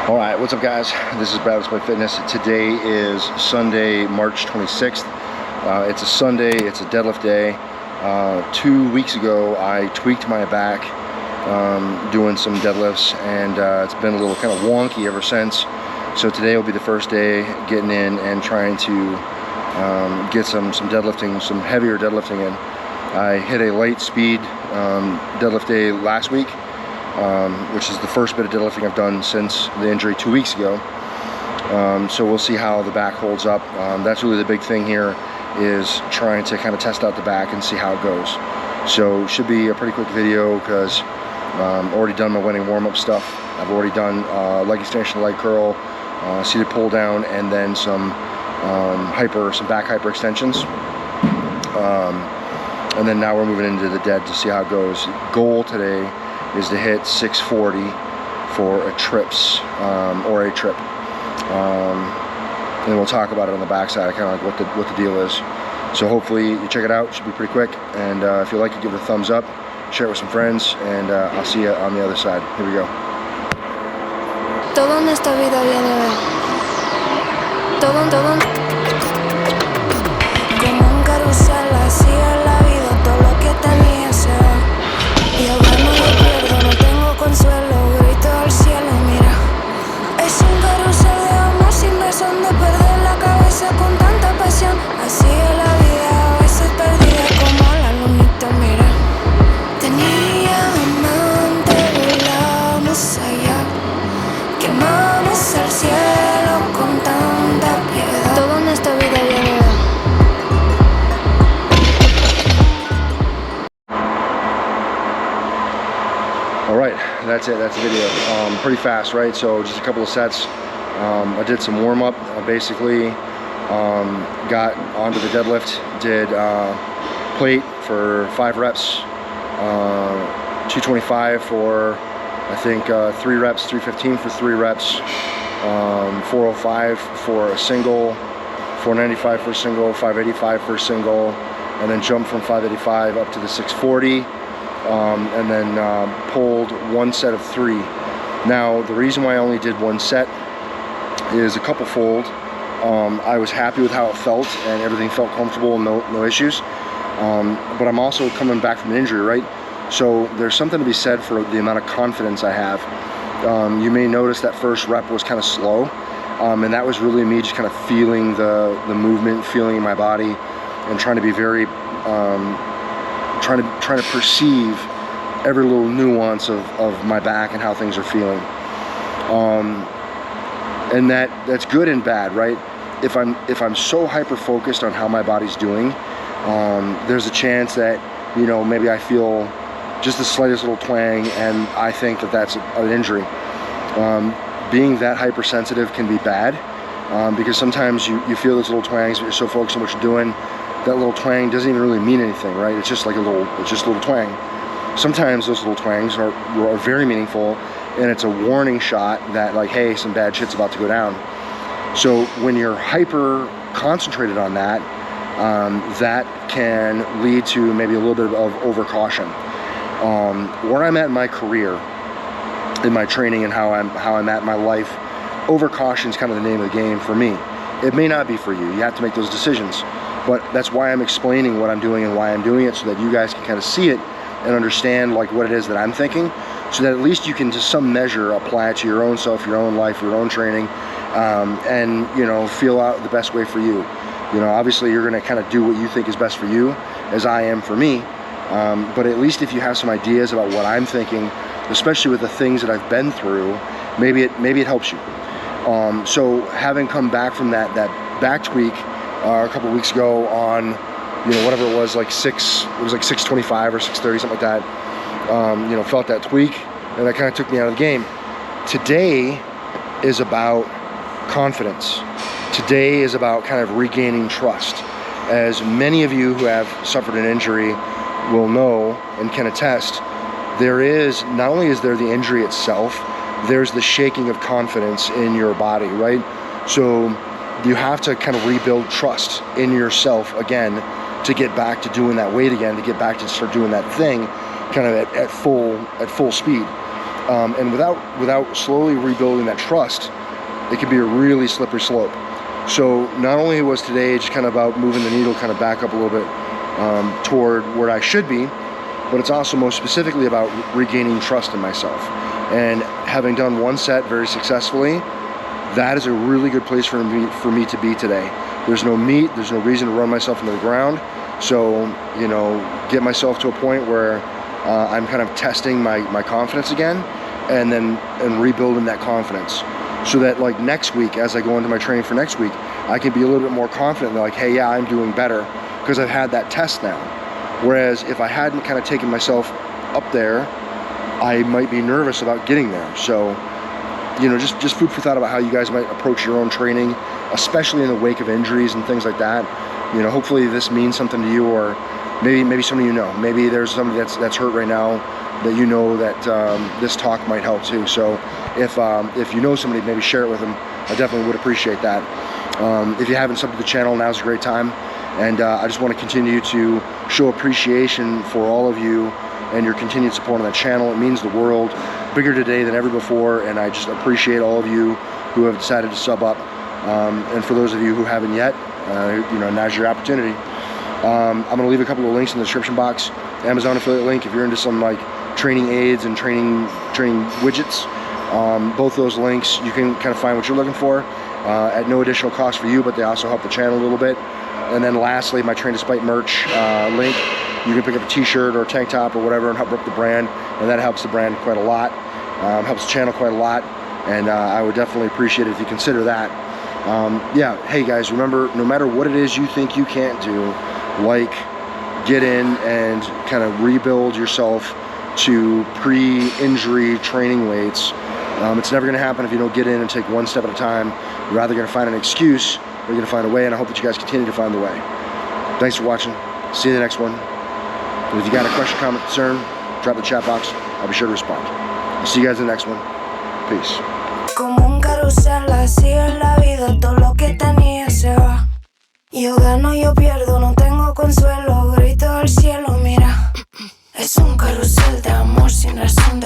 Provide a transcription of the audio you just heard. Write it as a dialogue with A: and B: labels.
A: All right, what's up guys? This is despitefitness. Today is Sunday, March 26th. It's a Sunday, it's a deadlift day. 2 weeks ago, I tweaked my back doing some deadlifts, and it's been a little kind of wonky ever since. So today will be the first day getting in and trying to get some deadlifting, some heavier deadlifting in. I hit a light speed deadlift day last week, which is the first bit of deadlifting I've done since the injury 2 weeks ago. So we'll see how the back holds up. That's really the big thing here, is trying to kind of test out the back and see how it goes. So should be a pretty quick video because already done my wedding warm-up stuff. I've already done leg extension, leg curl, seated pull down, and then some back hyper extensions. And then now we're moving into the dead to see how it goes. Goal today is to hit 640 for a trip. And we'll talk about it on the backside, kind of like what the deal is. So hopefully you check it out. It should be pretty quick. And if you like it, give it a thumbs up, share it with some friends, and I'll see you on the other side. Here we go.
B: Todo en esta vida viene de todo como un carrusel, así es la vida, todo lo que tenía se va. Y ahora no lo pierdo, no tengo consuelo, grito al cielo, mira. Es un carrusel de amor sin razón de perder la cabeza con tanta pasión. Así es la vida, a veces perdida como la lunita, mira. Tenía amante, volamos allá, quemamos el cielo con tanta piedad. Todo en esta vida viene de
A: All right, that's it. That's the video. Pretty fast, right? So just a couple of sets. I did some warm up. Basically, got onto the deadlift. Did plate for 5 reps, 225 for I think 3 reps, 315 for 3 reps, 405 for a single, 495 for a single, 585 for a single, and then jumped from 585 up to the 640. And then pulled 1 set of 3. Now the reason why I only did 1 set is a couple fold. I was happy with how it felt, and everything felt comfortable and no issues. But I'm also coming back from an injury, right? So there's something to be said for the amount of confidence I have. You may notice that first rep was kind of slow, and that was really me just kind of feeling the movement, feeling my body, and trying to be very trying to perceive every little nuance of my back and how things are feeling. And that's good and bad, right? If I'm so hyper focused on how my body's doing, there's a chance that, you know, maybe I feel just the slightest little twang and I think that that's an injury. Being that hypersensitive can be bad, because sometimes you feel those little twangs, but you're so focused on what you're doing, that little twang doesn't even really mean anything, right? It's just like a little twang. Sometimes those little twangs are very meaningful, and it's a warning shot that, like, hey, some bad shit's about to go down. So when you're hyper concentrated on that, that can lead to maybe a little bit of over caution. Where I'm at in my career, in my training, and how I'm at in my life, over caution is kind of the name of the game for me. It may not be for you. You have to make those decisions. But that's why I'm explaining what I'm doing and why I'm doing it, so that you guys can kind of see it and understand like what it is that I'm thinking, so that at least you can to some measure apply it to your own self, your own life, your own training, and, you know, feel out the best way for you. You know, obviously you're going to kind of do what you think is best for you, as I am for me. But at least if you have some ideas about what I'm thinking, especially with the things that I've been through, maybe it helps you. So having come back from that back tweak a couple of weeks ago on, you know, whatever it was, like 625 or 630, something like that, you know, felt that tweak, and that kind of took me out of the game. Today is about confidence. Today is about kind of regaining trust. As many of you who have suffered an injury will know and can attest, there is, not only is there the injury itself, there's the shaking of confidence in your body, right? So you have to kind of rebuild trust in yourself again to get back to doing that weight again, to get back to start doing that thing kind of at full speed. And without slowly rebuilding that trust, it can be a really slippery slope. So not only was today just kind of about moving the needle kind of back up a little bit toward where I should be, but it's also most specifically about regaining trust in myself. And having done one set very successfully, that is a really good place for me to be today. There's no meat, there's no reason to run myself into the ground. So, you know, get myself to a point where I'm kind of testing my confidence again, and rebuilding that confidence. So that like next week, as I go into my training for next week, I can be a little bit more confident, like, hey, yeah, I'm doing better because I've had that test now. Whereas if I hadn't kind of taken myself up there, I might be nervous about getting there. So, you know, just food for thought about how you guys might approach your own training, especially in the wake of injuries and things like that. You know, hopefully this means something to you, or maybe some of you know. Maybe there's somebody that's hurt right now that you know that this talk might help too. So if you know somebody, maybe share it with them. I definitely would appreciate that. If you haven't subbed to the channel, now's a great time. And I just want to continue to show appreciation for all of you and your continued support on the channel. It means the world. Bigger today than ever before, and I just appreciate all of you who have decided to sub up. And for those of you who haven't yet, you know, now's your opportunity. I'm going to leave a couple of links in the description box. Amazon affiliate link if you're into some like training aids and training widgets. Both those links, you can kind of find what you're looking for at no additional cost for you, but they also help the channel a little bit. And then lastly, my Train Despite merch link. You can pick up a t-shirt or a tank top or whatever and help rep the brand, and that helps the brand quite a lot, helps the channel quite a lot, and I would definitely appreciate it if you consider that. Yeah, hey guys, remember, no matter what it is you think you can't do, like, get in and kind of rebuild yourself to pre-injury training weights. It's never going to happen if you don't get in and take one step at a time. You're either going to find an excuse or you're going to find a way, and I hope that you guys continue to find the way. Thanks for watching. See you in the next one. And if you got a question, comment, concern, drop in the chat box. I'll be sure to respond. I'll see you guys in the next one. Peace.
B: Como un carrusel, así es la vida, todo lo que tenía se va. Yo gano, yo pierdo, no tengo consuelo, grito al cielo, mira. Es un carrusel de amor sin razón de